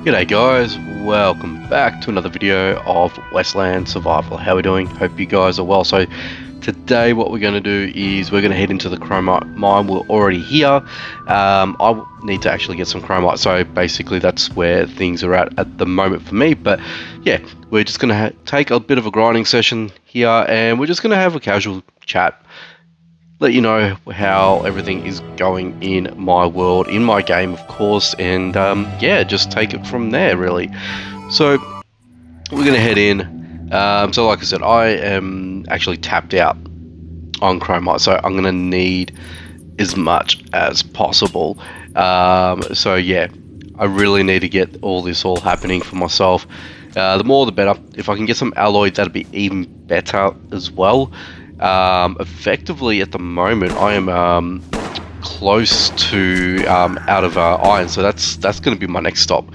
G'day guys, welcome back to another video of Westland Survival. How are we doing? Hope you guys are well. So today what we're going to do is we're going to head into the Chromite Mine. We're already here. I need to actually get some Chromite, so basically that's where things are at the moment for me. But yeah, we're just going to take a bit of a grinding session here and we're just going to have a casual chat. Let you know how everything is going in my world, in my game, of course, and yeah, just take it from there, really. So we're gonna head in. So like I said, I am actually tapped out on Chromite, so I'm gonna need as much as possible. So yeah, I really need to get all this all happening for myself. The more the better. If I can get some alloy, that'd be even better as well. Effectively at the moment I am close to out of iron, so that's going to be my next stop,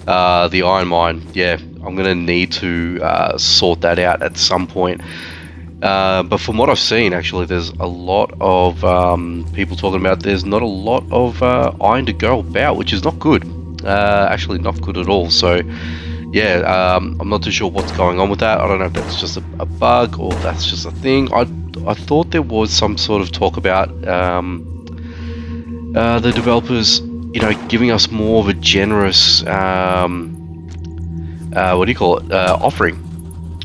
the iron mine. Yeah, I'm going to need to sort that out at some point, but from what I've seen, actually there's a lot of people talking about there's not a lot of iron to go about, which is not good, actually not good at all. So yeah, I'm not too sure what's going on with that. I don't know if that's just a bug or that's just a thing. I thought there was some sort of talk about the developers, giving us more of a generous, what do you call it, offering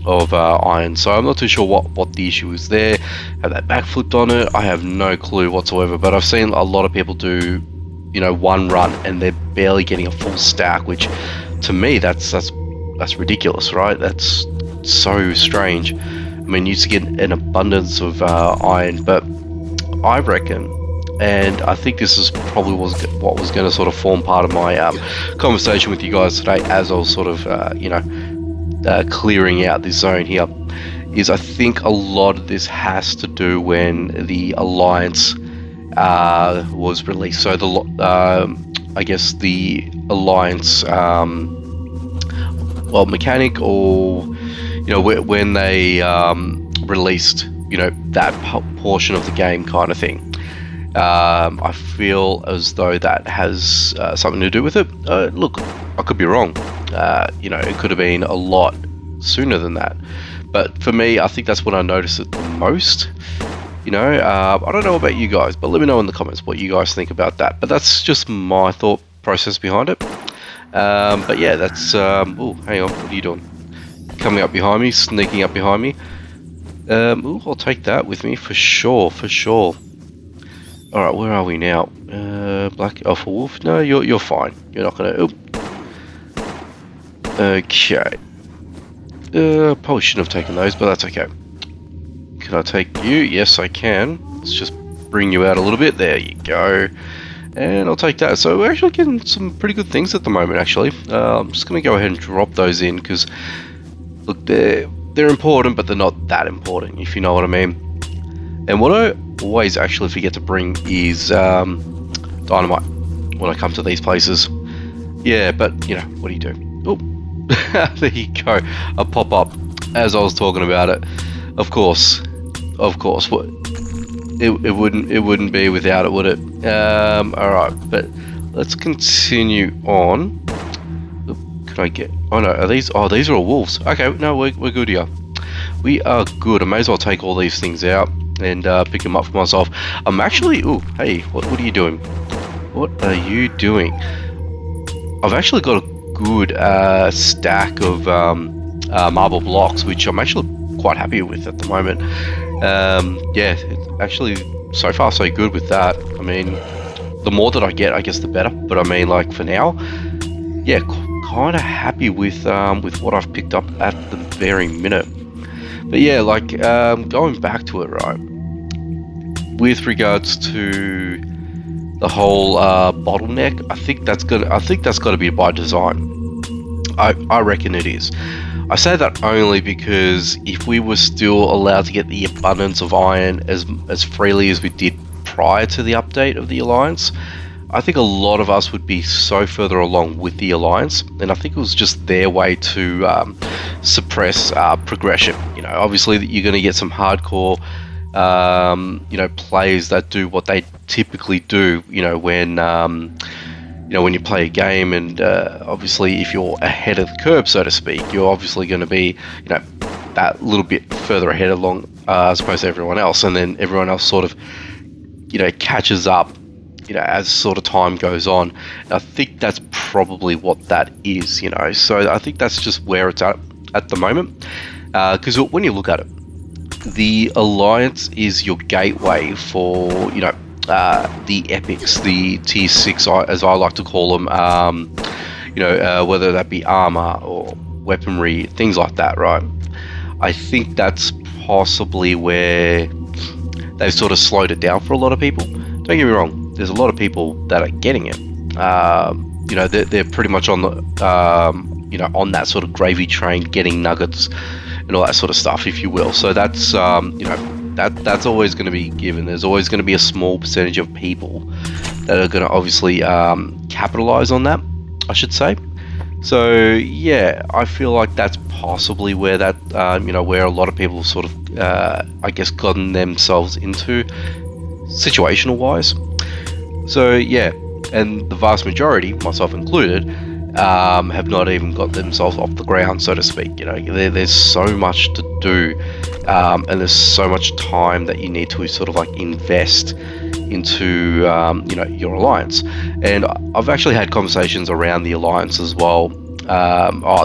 of iron. So I'm not too sure what the issue is there. Have they backflipped on it? I have no clue whatsoever. But I've seen a lot of people do, one run and they're barely getting a full stack, which to me that's ridiculous, right? That's so strange. I mean, you used to get an abundance of iron, but I reckon, and I think this is probably what was going to sort of form part of my conversation with you guys today, as I was sort of clearing out this zone here, is I think a lot of this has to do when the Alliance was released. So I guess the Alliance mechanic, or when they released that portion of the game kind of thing. I feel as though that has something to do with it. Look, I could be wrong. It could have been a lot sooner than that, but for me, I think that's when I noticed it the most. I don't know about you guys, but let me know in the comments what you guys think about that. But that's just my thought process behind it. But yeah, that's oh, hang on, what are you doing? Coming up behind me, sneaking up behind me. I'll take that with me for sure. Alright, where are we now? Black Alpha Wolf? No, you're fine. You're not gonna... Oop. Okay. Probably shouldn't have taken those, but that's okay. Can I take you? Yes, I can. Let's just bring you out a little bit. There you go. And I'll take that. So we're actually getting some pretty good things at the moment, actually. I'm just going to go ahead and drop those in because, look, they're important, but they're not that important, if you know what I mean. And what I always actually forget to bring is dynamite when I come to these places. Yeah, but, what do you do? Oh, there you go. A pop-up as I was talking about it. Of course. What? It wouldn't be without it, would it? Alright, but let's continue on. Can I get... Oh no, are these... Oh, these are all wolves. Okay, no, we're good here. We are good. I may as well take all these things out and pick them up for myself. I'm actually... Oh, hey, what are you doing? What are you doing? I've actually got a good stack of marble blocks, which I'm actually quite happy with at the moment. Yeah, actually so far so good with that. I mean, the more that I get, I guess the better, but I mean, like, for now, yeah, kind of happy with what I've picked up at the very minute. But yeah, like, going back to it, right, with regards to the whole bottleneck, I think that's got to be by design. I reckon it is. I say that only because if we were still allowed to get the abundance of iron as freely as we did prior to the update of the Alliance, I think a lot of us would be so further along with the Alliance, and I think it was just their way to suppress progression. Obviously you're going to get some hardcore players that do what they typically do, when when you play a game, and obviously if you're ahead of the curve, so to speak, you're obviously going to be, that little bit further ahead along as opposed to everyone else, and then everyone else sort of, catches up, as sort of time goes on. And I think that's probably what that is, So I think that's just where it's at the moment. Because when you look at it, the Alliance is your gateway for, the epics, the tier 6, as I like to call them, whether that be armor or weaponry, things like that, right? I think that's possibly where they've sort of slowed it down for a lot of people. Don't get me wrong, there's a lot of people that are getting it. They're pretty much on the, on that sort of gravy train, getting nuggets and all that sort of stuff, if you will. So that's, that's always going to be given. There's always going to be a small percentage of people that are going to obviously capitalize on that, I should say. So yeah, I feel like that's possibly where that, where a lot of people sort of, I guess, gotten themselves into, situational wise. So yeah, and the vast majority, myself included, have not even got themselves off the ground, so to speak. There's so much to do, and there's so much time that you need to sort of like invest into, your alliance. And I've actually had conversations around the alliance as well.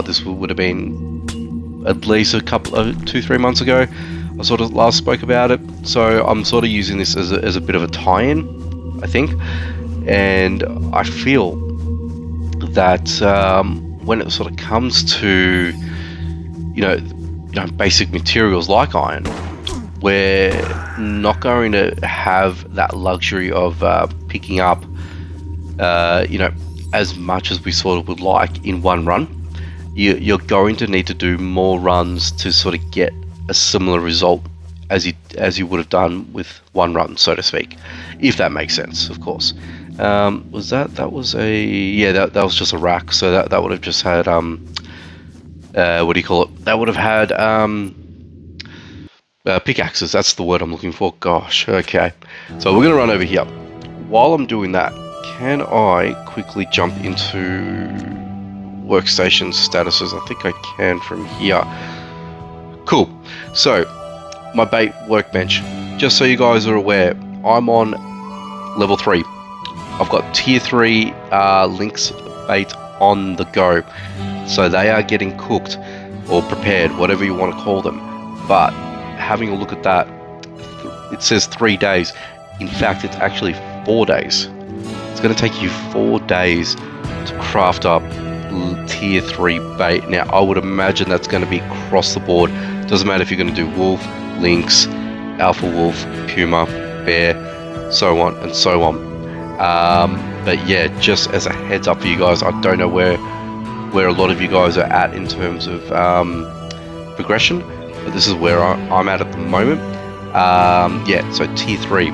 This would have been at least a couple of 2-3 months ago. I sort of last spoke about it, so I'm sort of using this as a bit of a tie-in, I think. And I feel that when it sort of comes to basic materials like iron, we're not going to have that luxury of picking up as much as we sort of would like in one run. You're going to need to do more runs to sort of get a similar result as you would have done with one run, so to speak, if that makes sense, of course. Was that was that was just a rack, so that would have just had what do you call it? That would have had pickaxes. That's the word I'm looking for. Gosh, okay. So we're gonna run over here. While I'm doing that, can I quickly jump into workstation statuses? I think I can from here. Cool. So my bait workbench. Just so you guys are aware, I'm on level 3. I've got tier 3 lynx bait on the go, so they are getting cooked or prepared, whatever you want to call them. But having a look at that, it says 3 days. In fact, it's actually 4 days. It's going to take you 4 days to craft up tier 3 bait. Now, I would imagine that's going to be across the board. Doesn't matter if you're going to do wolf, lynx, alpha wolf, puma, bear, so on and so on. But yeah, just as a heads up for you guys, I don't know where a lot of you guys are at in terms of progression, but this is where I'm at the moment. So tier 3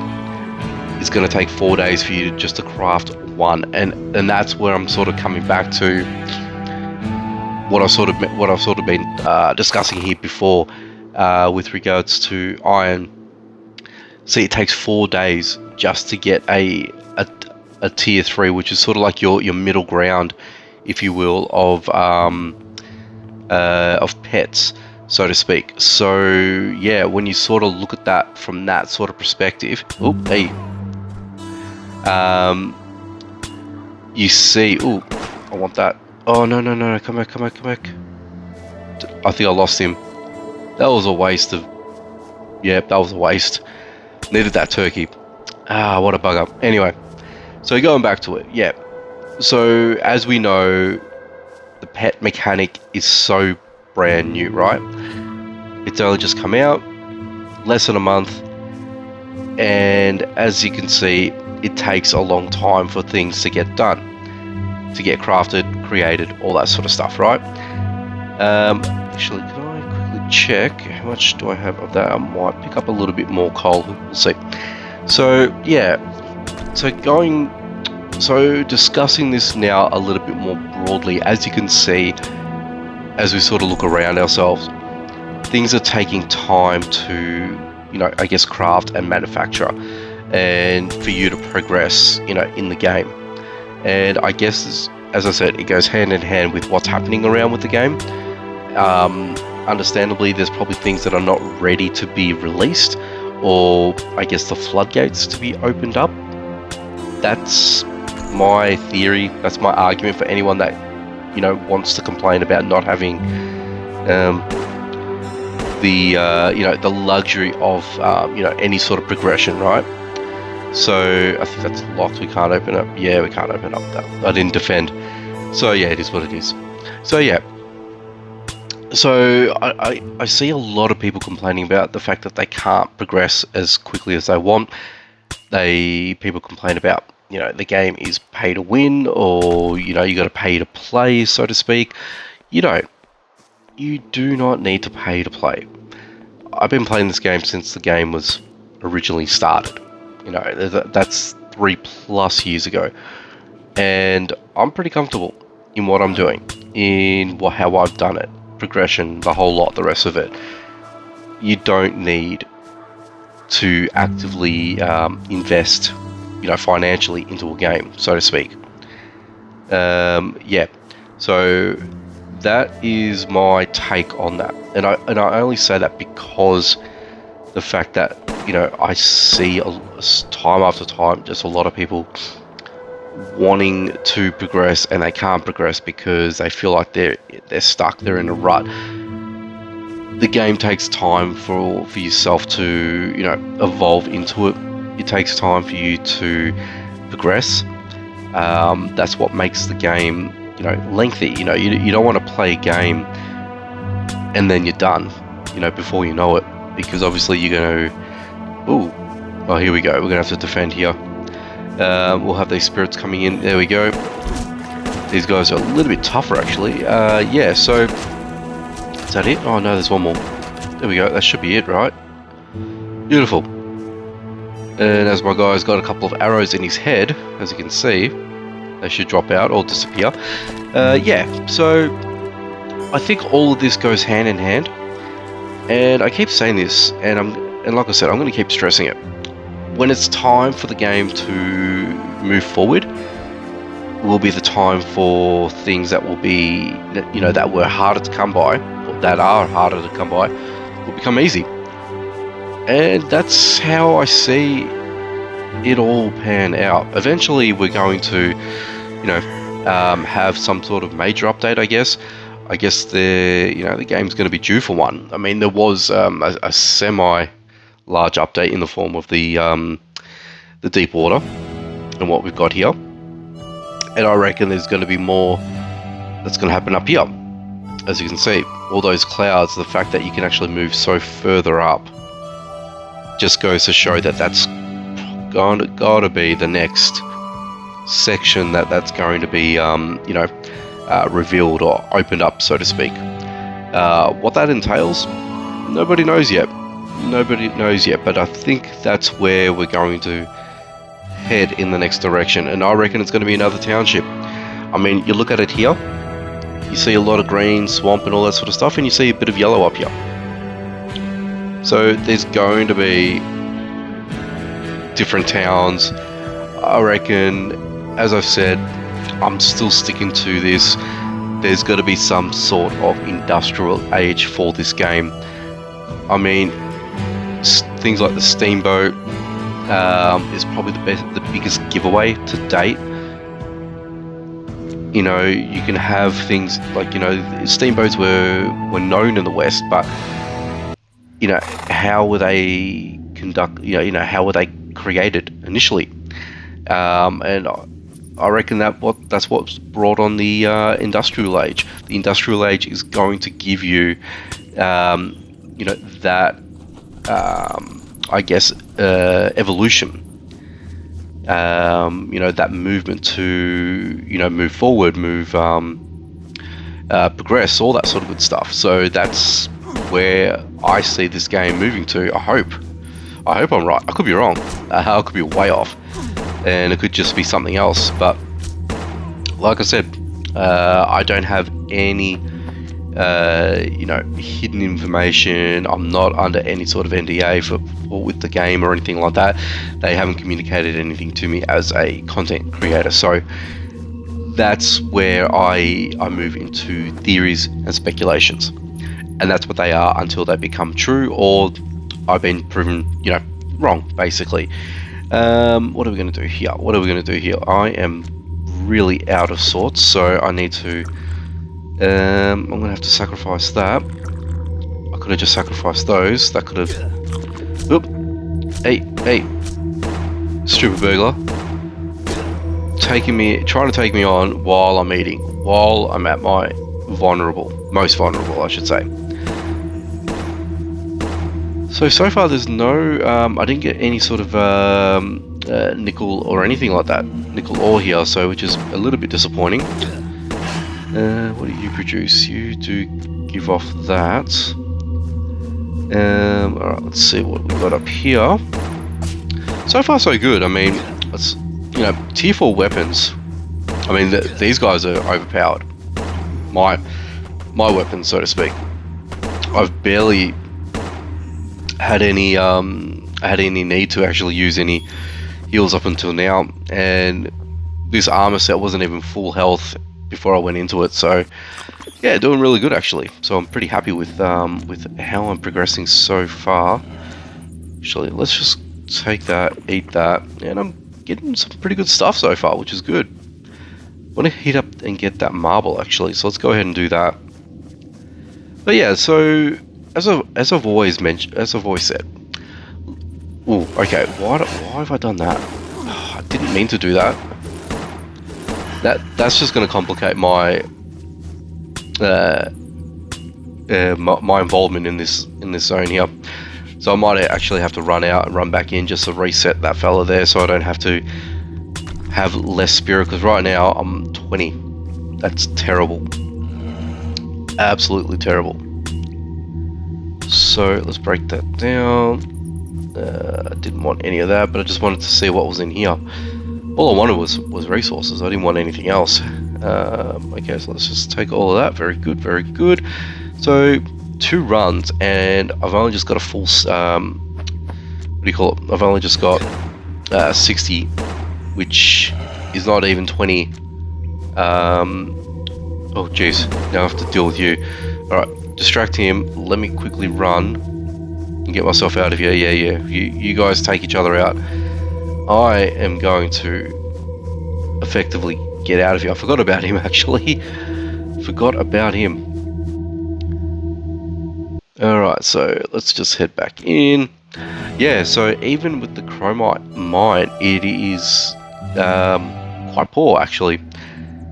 is going to take 4 days for you just to craft one, and that's where I'm sort of coming back to what I've sort of been discussing here before with regards to iron. See, it takes 4 days just to get a tier 3, which is sort of like your middle ground, if you will, of pets, so to speak. So yeah, when you sort of look at that from that sort of perspective, you see, I want that. Oh no, come back. I think I lost him. That was a waste of. That was a waste. Needed that turkey. What a bugger. Anyway, so going back to it, so as we know, the pet mechanic is so brand new, right? It's only just come out, less than a month, and as you can see, it takes a long time for things to get done, to get crafted, created, all that sort of stuff, right? Actually, can I quickly check how much do I have of that? I might pick up a little bit more coal, we'll see. So yeah, so discussing this now a little bit more broadly, as you can see, as we sort of look around ourselves, things are taking time to, I guess, craft and manufacture, and for you to progress, in the game. And I guess, as I said, it goes hand in hand with what's happening around with the game. Understandably, there's probably things that are not ready to be released, or I guess the floodgates to be opened up. That's my theory. That's my argument for anyone that, you know, wants to complain about not having the luxury of any sort of progression, right? So I think that's locked. We can't open up. Yeah, we can't open up that. I didn't defend. So yeah, it is what it is. So yeah. So I see a lot of people complaining about the fact that they can't progress as quickly as they want. People complain about, you know, the game is pay to win, or, you know, you got to pay to play, so to speak. You don't. You do not need to pay to play. I've been playing this game since the game was originally started. You know, that's 3+ years ago. And I'm pretty comfortable in what I'm doing, in how I've done it. Progression, the whole lot, the rest of it. You don't need to actively invest, you know, financially into a game, so to speak. Yeah. So that is my take on that, and I only say that because the fact that, you know, I see time after time just a lot of people wanting to progress and they can't progress because they feel like they're stuck, they're in a rut. The game takes time for yourself to, you know, evolve into it. It takes time for you to progress. That's what makes the game, you know, lengthy. You know, you don't want to play a game and then you're done, you know, before you know it, because obviously you're going to, here we go, we're going to have to defend here. We'll have these spirits coming in. There we go. These guys are a little bit tougher, actually. Yeah, so is that it? Oh no, there's one more. There we go. That should be it, right? Beautiful. And as my guy's got a couple of arrows in his head, as you can see, they should drop out or disappear. Yeah, so I think all of this goes hand in hand, and I keep saying this, and like I said, I'm going to keep stressing it. When it's time for the game to move forward, will be the time for things that will be, you know, that were harder to come by, or that are harder to come by, will become easy. And that's how I see it all pan out. Eventually we're going to, you know, have some sort of major update, I guess. I guess the game's going to be due for one. I mean, there was a semi large update in the form of the deep water and what we've got here, and I reckon there's going to be more that's going to happen up here. As you can see, all those clouds, the fact that you can actually move so further up, just goes to show that that's got to be the next section that's going to be revealed or opened up, so to speak. What that entails, nobody knows yet. But I think that's where we're going to head in the next direction, and I reckon it's going to be another township. I mean, you look at it here, you see a lot of green, swamp and all that sort of stuff, and you see a bit of yellow up here. So there's going to be different towns. I reckon, as I've said, I'm still sticking to this. There's got to be some sort of industrial age for this game. I mean, things like the steamboat is probably the biggest giveaway to date. You know, you can have things like, you know, steamboats were known in the West, but, you know, how were they how were they created initially? And I reckon that's what's brought on the industrial age. The industrial age is going to give you, that evolution. That movement to, move forward, progress, all that sort of good stuff. So that's where I see this game moving to. I hope I'm right. I could be wrong. I could be way off, and it could just be something else. But like I said, I don't have any hidden information. I'm not under any sort of NDA with the game or anything like that. They haven't communicated anything to me as a content creator. So that's where I move into theories and speculations, and that's what they are until they become true or I've been proven, wrong, basically. What are we going to do here? I am really out of sorts, so I need to. I'm going to have to sacrifice that. I could have just sacrificed those. That could have. Oop! Hey! Stupid burglar! Trying to take me on while I'm eating, while I'm at my most vulnerable, I should say. So far there's no, I didn't get any sort of nickel or anything like that, nickel ore here, so which is a little bit disappointing. What do you produce? You do give off that. Alright, let's see what we got up here. So far so good. I mean, it's, tier 4 weapons. I mean, these guys are overpowered. My weapons, so to speak. I've barely had any need to actually use any heals up until now, and this armor set wasn't even full health before I went into it. So yeah, doing really good actually. So I'm pretty happy with how I'm progressing so far. Actually, let's just take that, eat that, and I'm getting some pretty good stuff so far, which is good. I want to heat up and get that marble actually, so let's go ahead and do that. But yeah, so as I've always said. Oh, okay. Why have I done that? Oh, I didn't mean to do that. That's just going to complicate my my involvement in this zone here. So I might actually have to run out and run back in just to reset that fella there, so I don't have to have less spirit. Because right now I'm 20. That's terrible. Absolutely terrible. So let's break that down. I didn't want any of that, but I just wanted to see what was in here. All I wanted was resources. I didn't want anything else. Okay, so let's just take all of that. Very good, very good. So 2 runs, and I've only just got a full. What do you call it? I've only just got 60, which is not even 20. Oh jeez, now I have to deal with you. All right, distract him. Let me quickly run and get myself out of here. Yeah. You guys take each other out. I am going to effectively get out of here. I forgot about him actually. Forgot about him. Alright, so let's just head back in. Yeah, so even with the Chromite Mine, it is quite poor actually.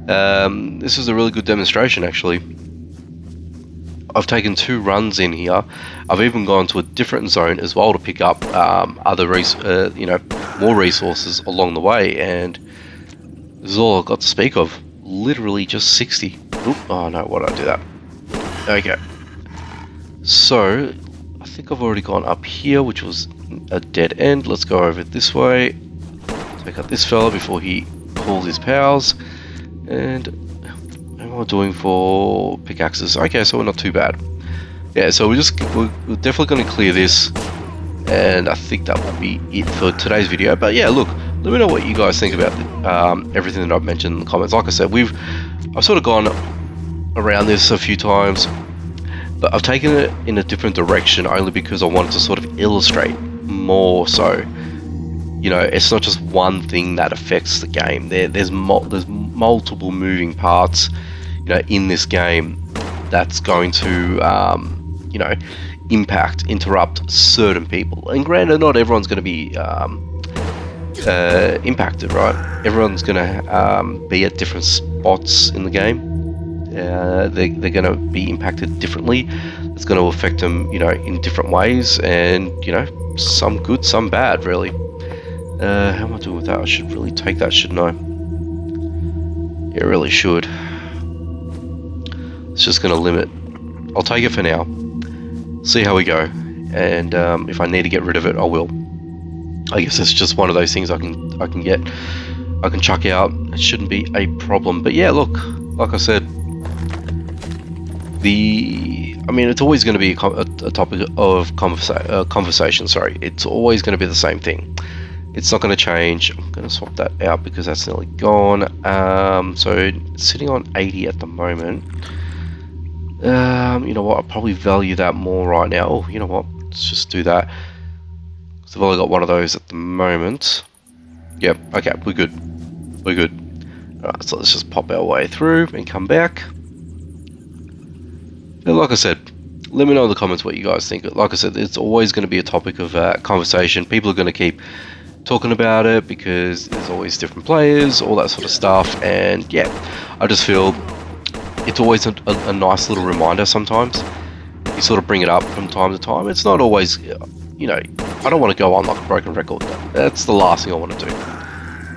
This is a really good demonstration actually. I've taken 2 runs in here. I've even gone to a different zone as well to pick up other more resources along the way, and this is all I've got to speak of. Literally just 60. Oop, oh no, why did I do that? Okay. So, I think I've already gone up here, which was a dead end. Let's go over this way. Take out this fella before he calls his pals. And what am I doing for pickaxes? Okay, so we're not too bad. Yeah, so we're definitely going to clear this. And I think that will be it for today's video. But yeah, look, let me know what you guys think about everything that I've mentioned in the comments. Like I said, I've sort of gone around this a few times, but I've taken it in a different direction only because I wanted to sort of illustrate more so. It's not just one thing that affects the game. There's multiple moving parts, in this game that's going to, interrupt certain people. And granted, not everyone's going to be impacted, right? Everyone's going to be at different spots in the game. They're going to be impacted differently. It's going to affect them, in different ways, and some good, some bad, really. How am I doing with that? I should really take that, shouldn't I? Yeah, I really should. It's just going to limit. I'll take it for now. See how we go, and if I need to get rid of it, I will. I guess it's just one of those things I can chuck out. It shouldn't be a problem. But yeah, look, like I said, it's always going to be a topic of conversation. Sorry, it's always going to be the same thing. It's not going to change. I'm going to swap that out because that's nearly gone. So it's sitting on 80 at the moment. You know what? I probably value that more right now. Oh, you know what? Let's just do that. So I've only got one of those at the moment. Yep. Okay, we're good. We're good. Alright, so let's just pop our way through and come back. And like I said, let me know in the comments what you guys think. Like I said, it's always going to be a topic of conversation. People are going to keep talking about it because there's always different players, all that sort of stuff. And yeah, I just feel it's always a nice little reminder sometimes. You sort of bring it up from time to time. It's not always, you know, I don't want to go on like a broken record. That's the last thing I want to do.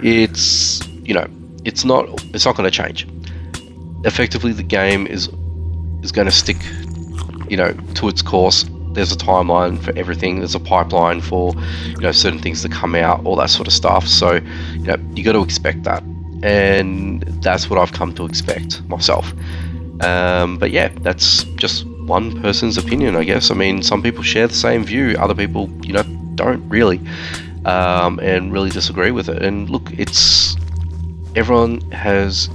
It's, you know, it's not going to change. Effectively, the game is going to stick, you know, to its course. There's a timeline for everything. There's a pipeline for, you know, certain things to come out, all that sort of stuff. So, you know, you got to expect that, and that's what I've come to expect myself. But yeah, that's just one person's opinion, I guess. I mean, some people share the same view. Other people, you know, don't really, and really disagree with it. And look, everyone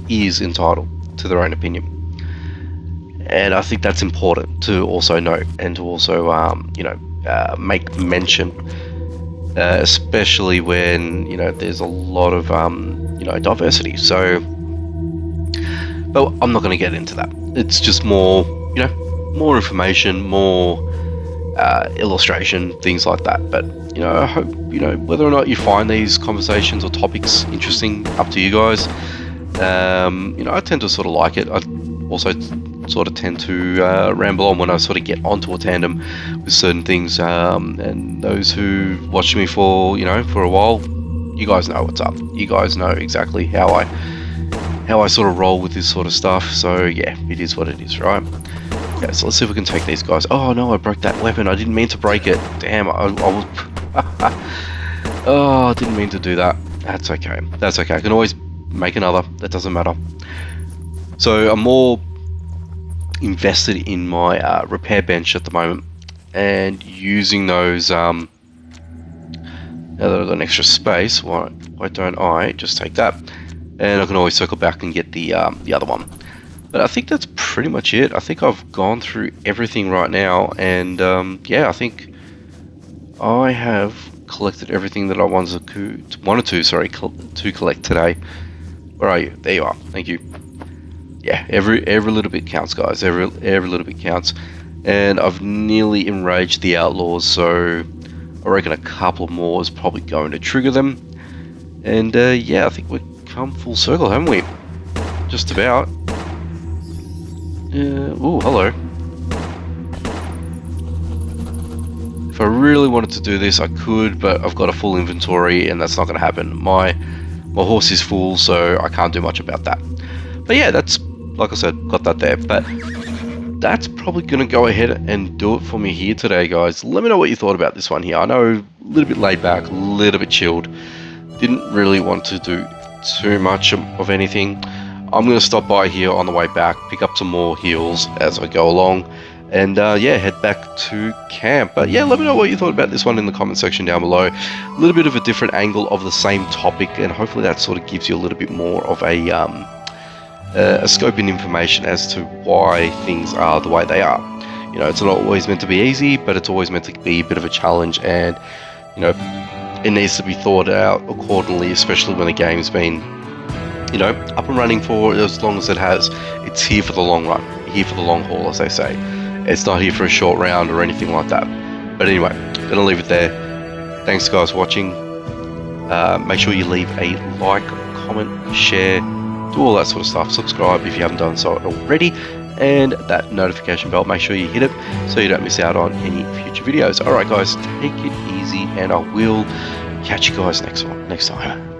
is entitled to their own opinion. And I think that's important to also note and to also, you know, make mention, especially when, you know, there's a lot of, you know, diversity. So, but I'm not going to get into that. It's just more, you know, more information, more illustration, things like that. But, you know, I hope, you know, whether or not you find these conversations or topics interesting, up to you guys. You know, I tend to sort of like it. I also sort of tend to ramble on when I sort of get onto a tandem with certain things, and those who watched me for, you know, for a while, you guys know what's up. You guys know exactly how I sort of roll with this sort of stuff. So yeah, it is what it is, right? Okay, so let's see if we can take these guys. Oh no, I broke that weapon. I didn't mean to break it. Damn, I was oh, I didn't mean to do that. That's okay. That's okay. I can always make another. That doesn't matter. So I'm more invested in my repair bench at the moment, and using those, now that I've got an extra space, why don't I just take that, and I can always circle back and get the other one. But I think that's pretty much it. I think I've gone through everything right now, and yeah, I think I have collected everything that I wanted to collect today. Where are you? There you are. Thank you. Yeah, every little bit counts, guys. Every little bit counts. And I've nearly enraged the outlaws, so I reckon a couple more is probably going to trigger them. And yeah, I think we've come full circle, haven't we? Just about. Oh, hello. If I really wanted to do this, I could, but I've got a full inventory, and that's not going to happen. My horse is full, so I can't do much about that. But yeah, that's, like I said, got that there. But that's probably going to go ahead and do it for me here today, guys. Let me know what you thought about this one here. I know a little bit laid back, a little bit chilled. Didn't really want to do too much of anything. I'm going to stop by here on the way back, pick up some more heals as I go along, and yeah, head back to camp. But yeah, let me know what you thought about this one in the comment section down below. A little bit of a different angle of the same topic, and hopefully that sort of gives you a little bit more of a scope in information as to why things are the way they are. You know, it's not always meant to be easy, but it's always meant to be a bit of a challenge, and you know, it needs to be thought out accordingly, especially when the game's been, you know, up and running for as long as it has. It's here for the long run, here for the long haul, as they say. It's not here for a short round or anything like that. But anyway, gonna leave it there. Thanks guys for watching. Make sure you leave a like, comment, share, do all that sort of stuff. Subscribe if you haven't done so already, and that notification bell, make sure you hit it so you don't miss out on any future videos. Alright guys, take it easy, and I will catch you guys next time.